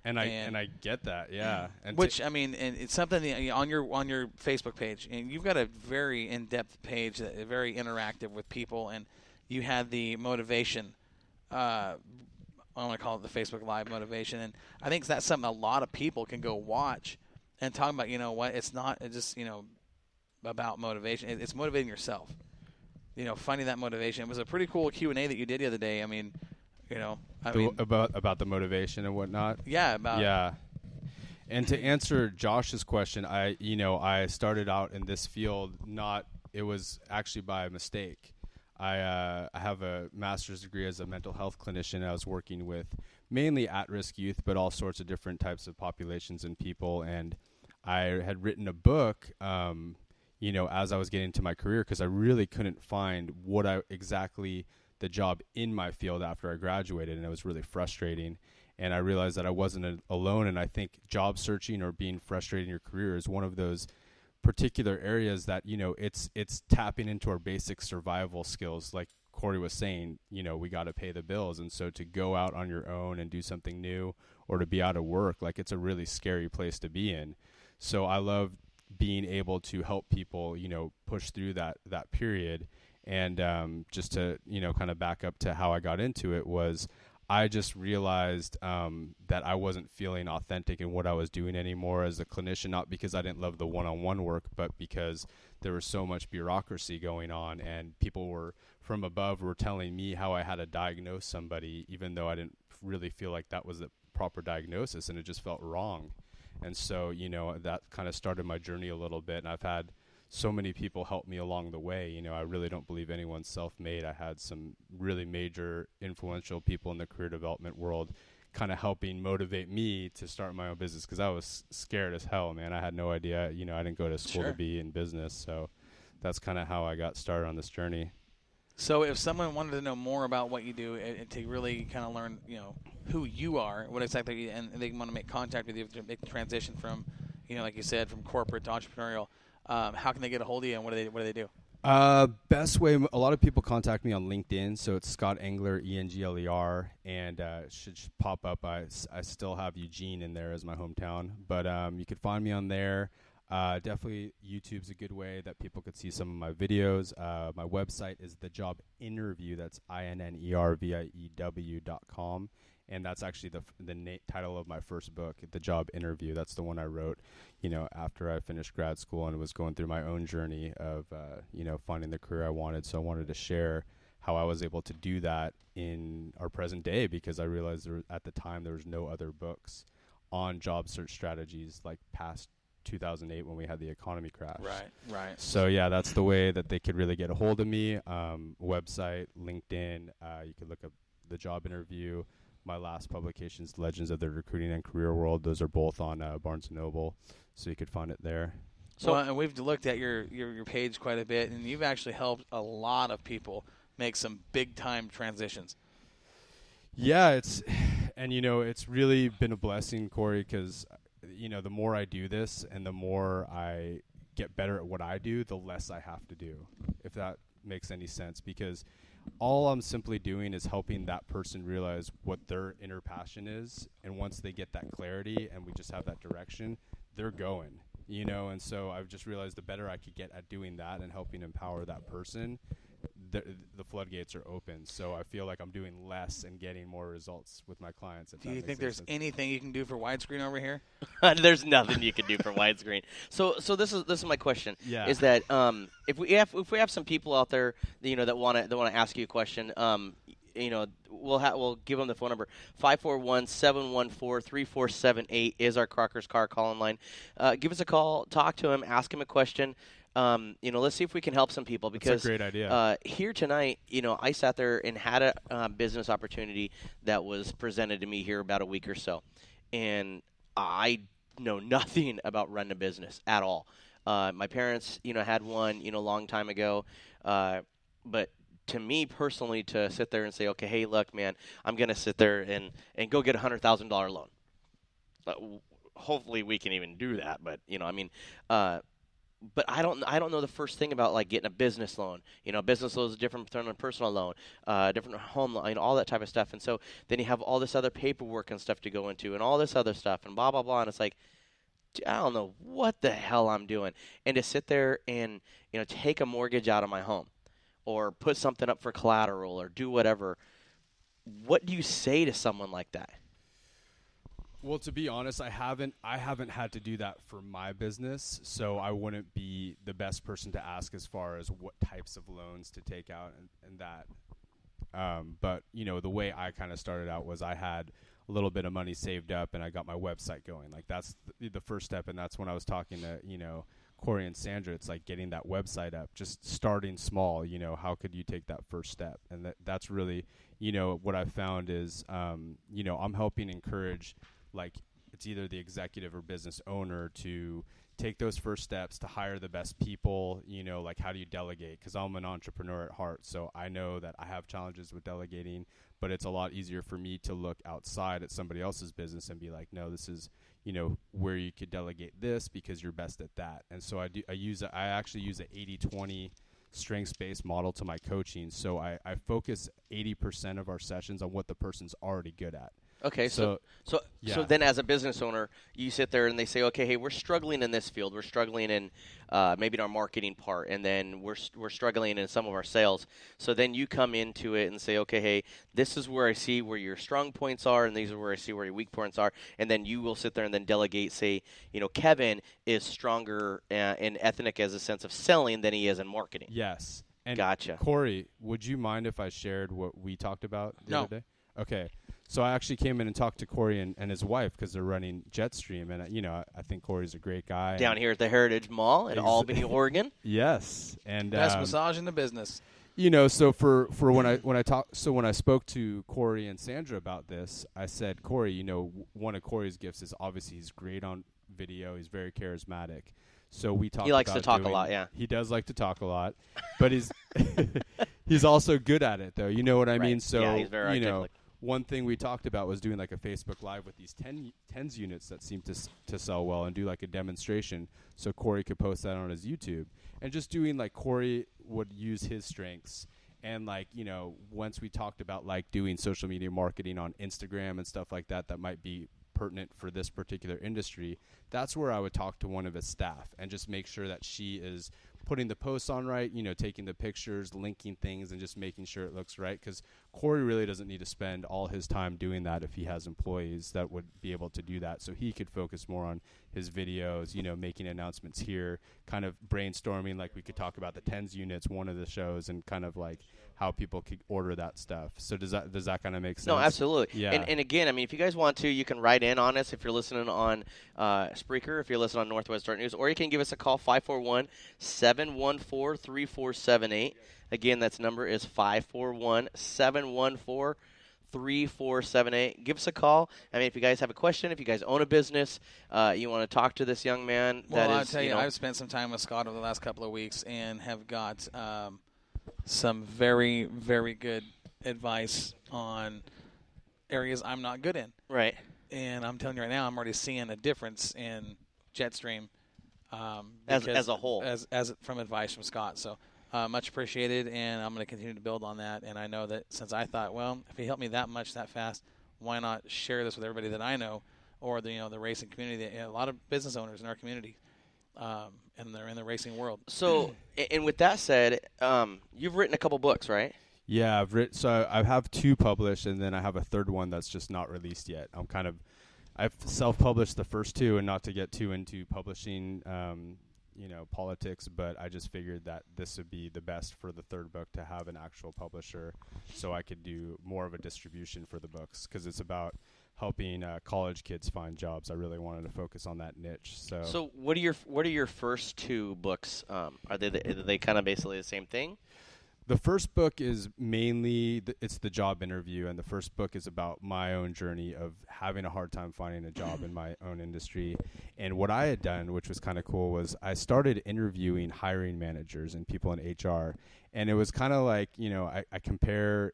And I get that, yeah. And Which I mean, and it's something that, on your Facebook page, and you've got a very in-depth page, that very interactive with people, and you had the motivation. I want to call it the Facebook Live motivation, and I think that's something a lot of people can go watch and talk about. You know what? It's not just about motivation. It's motivating yourself. Finding that motivation. It was a pretty cool Q&A that you did the other day. I mean, about the motivation and whatnot. Yeah. And to answer Josh's question, I started out in this field. It was actually by mistake. I have a master's degree as a mental health clinician. I was working with mainly at-risk youth, but all sorts of different types of populations and people. And I had written a book, as I was getting into my career, because I really couldn't find exactly the job in my field after I graduated, and it was really frustrating. And I realized that I wasn't alone, and I think job searching or being frustrated in your career is one of those particular areas that, it's tapping into our basic survival skills. Like Corey was saying, we got to pay the bills. And so to go out on your own and do something new, or to be out of work, like, it's a really scary place to be in. So I love being able to help people, push through that period. And just to, kind of back up to how I got into it, was I just realized that I wasn't feeling authentic in what I was doing anymore as a clinician, not because I didn't love the one-on-one work, but because there was so much bureaucracy going on, and people from above were telling me how I had to diagnose somebody, even though I didn't really feel like that was the proper diagnosis, and it just felt wrong. And so, that kind of started my journey a little bit, and I've had so many people help me along the way. I really don't believe anyone's self-made. I had some really major influential people in the career development world kind of helping motivate me to start my own business, because I was scared as hell, man. I had no idea. I didn't go to school to be in business. So that's kind of how I got started on this journey. So if someone wanted to know more about what you do, and to really kind of learn, who you are, what exactly, and they want to make contact with you to make the transition from, like you said, from corporate to entrepreneurial, how can they get a hold of you, and what do they do? Best way, a lot of people contact me on LinkedIn, so it's Scott Engler, Engler, and it should pop up. I still have Eugene in there as my hometown, but you could find me on there. Definitely YouTube's a good way that people could see some of my videos. My website is The Job Interview. That's INNERVIEW.com. And that's actually the title of my first book, The Job Interview. That's the one I wrote, after I finished grad school and was going through my own journey of, finding the career I wanted. So I wanted to share how I was able to do that in our present day, because I realized at the time there was no other books on job search strategies like past 2008 when we had the economy crash. Right. So yeah, that's the way that they could really get a hold of me. Website, LinkedIn. You could look up The Job Interview. My last publications, Legends of the Recruiting and Career World. Those are both on Barnes & Noble, so you could find it there. So and we've looked at your page quite a bit, and you've actually helped a lot of people make some big-time transitions. Yeah, it's really been a blessing, Corey, because, the more I do this and the more I get better at what I do, the less I have to do, if that makes any sense, because all I'm simply doing is helping that person realize what their inner passion is, and once they get that clarity and we just have that direction, they're going, and so I've just realized the better I could get at doing that and helping empower that person, the floodgates are open. So I feel like I'm doing less and getting more results with my clients. Do you think there's anything you can do for widescreen over here? There's nothing you can do for widescreen. So this is my question. Yeah. Is that if we have some people out there that want to ask you a question, we'll give them the phone number. 541-714-3478 is our Crocker's Car call-in line. Give us a call, talk to him, ask him a question. Let's see if we can help some people, because that's a great idea. Here tonight, I sat there and had a business opportunity that was presented to me here about a week or so, and I know nothing about running a business at all. My parents, had one, a long time ago, but to me personally, to sit there and say, okay, hey, look, man, I'm going to sit there and go get a $100,000 loan. Hopefully we can even do that, but but I don't know the first thing about like getting a business loan. Business loan is different than a personal loan, different home loan, all that type of stuff. And so then you have all this other paperwork and stuff to go into, and all this other stuff, and blah blah blah. And it's like, I don't know what the hell I'm doing. And to sit there and take a mortgage out of my home, or put something up for collateral, or do whatever. What do you say to someone like that? Well, to be honest, I haven't had to do that for my business, so I wouldn't be the best person to ask as far as what types of loans to take out and that. But the way I kind of started out was I had a little bit of money saved up and I got my website going. Like that's the first step, and that's when I was talking to Corey and Sandra. It's like getting that website up, just starting small. How could you take that first step? And that's really what I found is I'm helping encourage. Like it's either the executive or business owner to take those first steps to hire the best people, like how do you delegate? Because I'm an entrepreneur at heart, so I know that I have challenges with delegating, but it's a lot easier for me to look outside at somebody else's business and be like, no, this is, where you could delegate this because you're best at that. And so I actually use an 80-20 strengths-based model to my coaching. So I focus 80% of our sessions on what the person's already good at. Okay, so then as a business owner, you sit there and they say, okay, hey, we're struggling in this field. We're struggling in maybe in our marketing part, and then we're struggling in some of our sales. So then you come into it and say, okay, hey, this is where I see where your strong points are, and these are where I see where your weak points are. And then you will sit there and then delegate, say, Kevin is stronger in ethnic as a sense of selling than he is in marketing. Yes. And gotcha. Corey, would you mind if I shared what we talked about the other day? Okay. So I actually came in and talked to Corey and his wife because they're running Jetstream, and I think Corey's a great guy. Down here at the Heritage Mall in Albany, Oregon. Yes, and best massage in the business. So for when I spoke to Corey and Sandra about this, I said, Corey, one of Corey's gifts is obviously he's great on video. He's very charismatic. So we talked. He likes to talk a lot, yeah. He does like to talk a10, but he's he's also good at it, though. You know what I mean? So yeah, he's very articulate. One thing we talked about was doing like a Facebook Live with these tens units that seem to sell well, and do like a demonstration so Corey could post that on his YouTube. And just doing like Corey would use his strengths. And like, once we talked about like doing social media marketing on Instagram and stuff like that might be pertinent for this particular industry, that's where I would talk to one of his staff and just make sure that she is putting the posts on right, taking the pictures, linking things, and just making sure it looks right. Because Corey really doesn't need to spend all his time doing that if he has employees that would be able to do that. So he could focus more on his videos, making announcements here, kind of brainstorming, like we could talk about the tens units, one of the shows, and kind of like how people could order that stuff. So does that kind of make sense? No, absolutely. Yeah. And again, I mean, if you guys want to, you can write in on us if you're listening on Spreaker, if you're listening on Northwest Art News, or you can give us a call, 541-714-3478. Again, that number is 541-714-3478. Give us a call. I mean, if you guys have a question, if you guys own a business, you want to talk to this young man. Well, I'll tell you, I've spent some time with Scott over the last couple of weeks and have got some very, very good advice on areas I'm not good in. Right. And I'm telling you right now, I'm already seeing a difference in Jetstream as a whole, as from advice from Scott. So much appreciated, and I'm going to continue to build on that. And I know that since I thought, well, if he helped me that much that fast, why not share this with everybody that I know, or the racing community? A lot of business owners in our community. And they're in the racing world. So, and with that said, you've written a couple books, right? Yeah, I have 2 published, and then I have a third one that's just not released yet. I've self-published the first 2, and not to get too into publishing, politics, but I just figured that this would be the best for the third book to have an actual publisher, so I could do more of a distribution for the books, because it's about helping college kids find jobs. I really wanted to focus on that niche. So what are your first 2 books? Are they kind of basically the same thing? The first book is mainly it's the job interview, and the first book is about my own journey of having a hard time finding a job in my own industry. And what I had done, which was kind of cool, was I started interviewing hiring managers and people in HR. And it was kind of like, I compare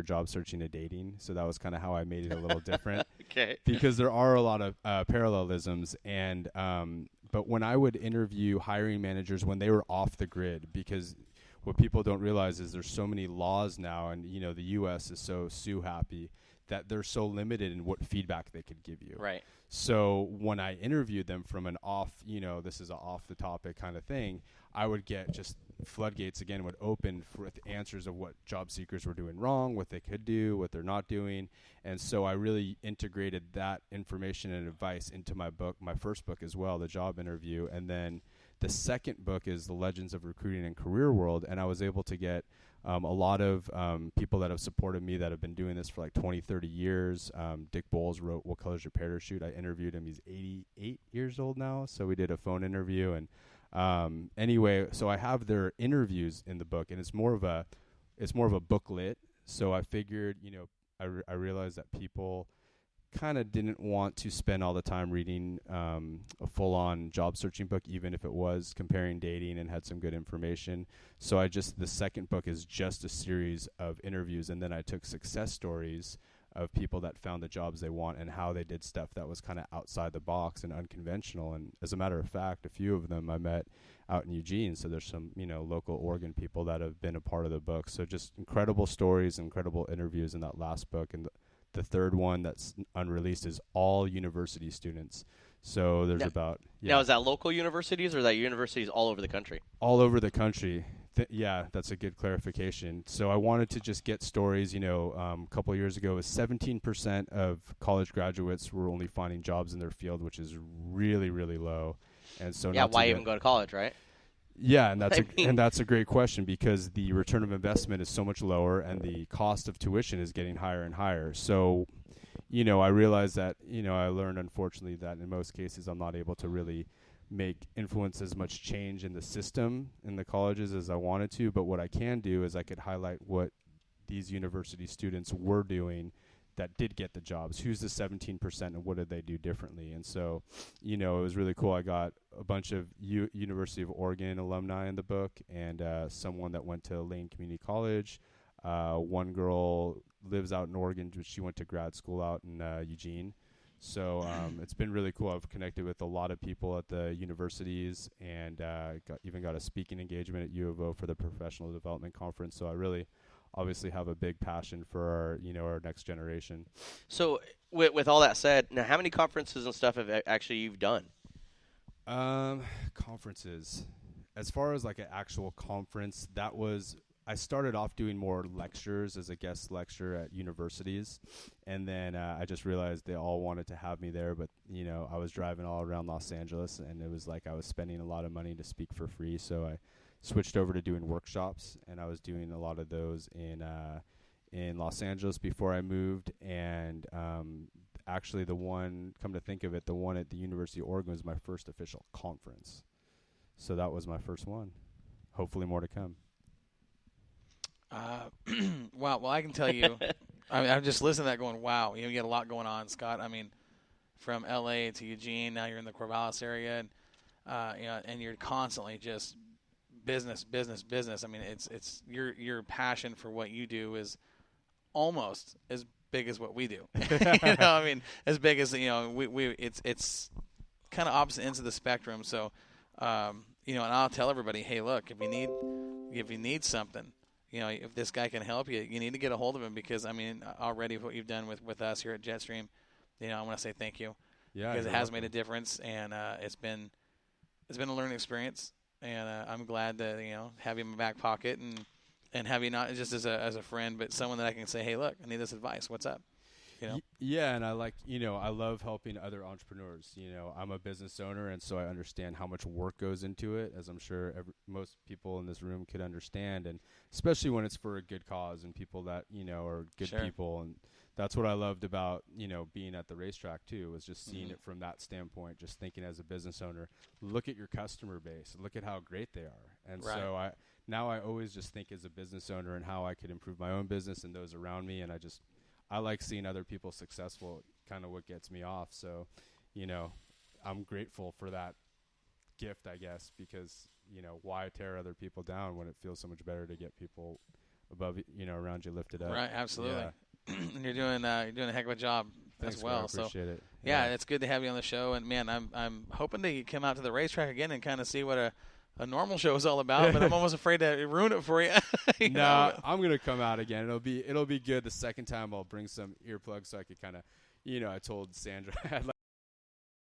job searching to dating. So that was kind of how I made it a little different. Okay. Because there are a lot of parallelisms. And But when I would interview hiring managers when they were off the grid, because what people don't realize is there's so many laws now, and the U.S. is so sue happy that they're so limited in what feedback they could give you. Right. So when I interviewed them from an off, this is an off the topic kind of thing, I would get just floodgates again would open with answers of what job seekers were doing wrong, what they could do, what they're not doing. And so I really integrated that information and advice into my book, my first book as well, The Job Interview. And then the second book is The Legends of Recruiting and Career World. And I was able to get a lot of people that have supported me that have been doing this for like 20, 30 years. Dick Bowles wrote What Color's Your Parachute. I interviewed him. He's 88 years old now. So we did a phone interview. And anyway, so I have their interviews in the book, and it's more of a booklet. So I figured, I realized that people kind of didn't want to spend all the time reading a full-on job searching book, even if it was comparing dating and had some good information. So the second book is just a series of interviews, and then I took success stories of people that found the jobs they want and how they did stuff that was kind of outside the box and unconventional. And as a matter of fact, a few of them I met out in Eugene. So there's some, local Oregon people that have been a part of the book. So just incredible stories, incredible interviews in that last book. And the third one that's unreleased is all university students. So there's Now, is that local universities or is that universities all over the country? All over the country. Yeah, that's a good clarification. So I wanted to just get stories, a couple of years ago, 17% of college graduates were only finding jobs in their field, which is really, really low. And so why even go to college, right? Yeah, and that's a great question, because the return of investment is so much lower and the cost of tuition is getting higher and higher. So, I realized that, I learned, unfortunately, that in most cases I'm not able to really influence as much change in the system in the colleges as I wanted to. But what I can do is I could highlight what these university students were doing that did get the jobs. Who's the 17% and what did they do differently? And so, it was really cool. I got a bunch of University of Oregon alumni in the book, and someone that went to Lane Community College. One girl lives out in Oregon, but she went to grad school out in Eugene. So it's been really cool. I've connected with a lot of people at the universities, and got a speaking engagement at U of O for the Professional Development Conference. So I really obviously have a big passion for our next generation. So with all that said, now how many conferences and stuff have actually you've done? Conferences. As far as like an actual conference, I started off doing more lectures as a guest lecturer at universities, and then I just realized they all wanted to have me there, but I was driving all around Los Angeles, and it was like I was spending a lot of money to speak for free, so I switched over to doing workshops, and I was doing a lot of those in Los Angeles before I moved, and actually come to think of it, the one at the University of Oregon was my first official conference, so that was my first one. Hopefully more to come. Wow. Well, I can tell you, I'm just listening to that going, wow, you get a lot going on, Scott. I mean, from LA to Eugene, now you're in the Corvallis area, and and you're constantly just business. I mean, it's your passion for what you do is almost as big as what we do. I mean, as big as it's kind of opposite ends of the spectrum. So, and I'll tell everybody, hey, look, if you need something. If this guy can help you, you need to get a hold of him, because, I mean, already what you've done with us here at Jetstream, I want to say thank you. Yeah, because it has made a difference, and it's been a learning experience, and I'm glad to have you in my back pocket and have you not just as a friend, but someone that I can say, hey, look, I need this advice. What's up? Yeah, and I love helping other entrepreneurs. I'm a business owner, and so I understand how much work goes into it, as I'm sure most people in this room could understand, and especially when it's for a good cause and people that are good Sure. people. And that's what I loved about being at the racetrack too, was just seeing it from that standpoint, just thinking as a business owner, look at your customer base, look at how great they are. And Right. so I always just think as a business owner and how I could improve my own business and those around me, and I like seeing other people successful, kind of what gets me off. So, I'm grateful for that gift, I guess, because, why tear other people down when it feels so much better to get people above, around you lifted up. Right, absolutely. Yeah. And you're doing a heck of a job Thanks, as well. I appreciate it. Yeah, it's good to have you on the show. And man, I'm hoping to come out to the racetrack again and kind of see what a normal show is all about. But I'm almost afraid to ruin it for you. No, I'm gonna come out again. It'll be good. The second time I'll bring some earplugs so I could kind of, I told Sandra I had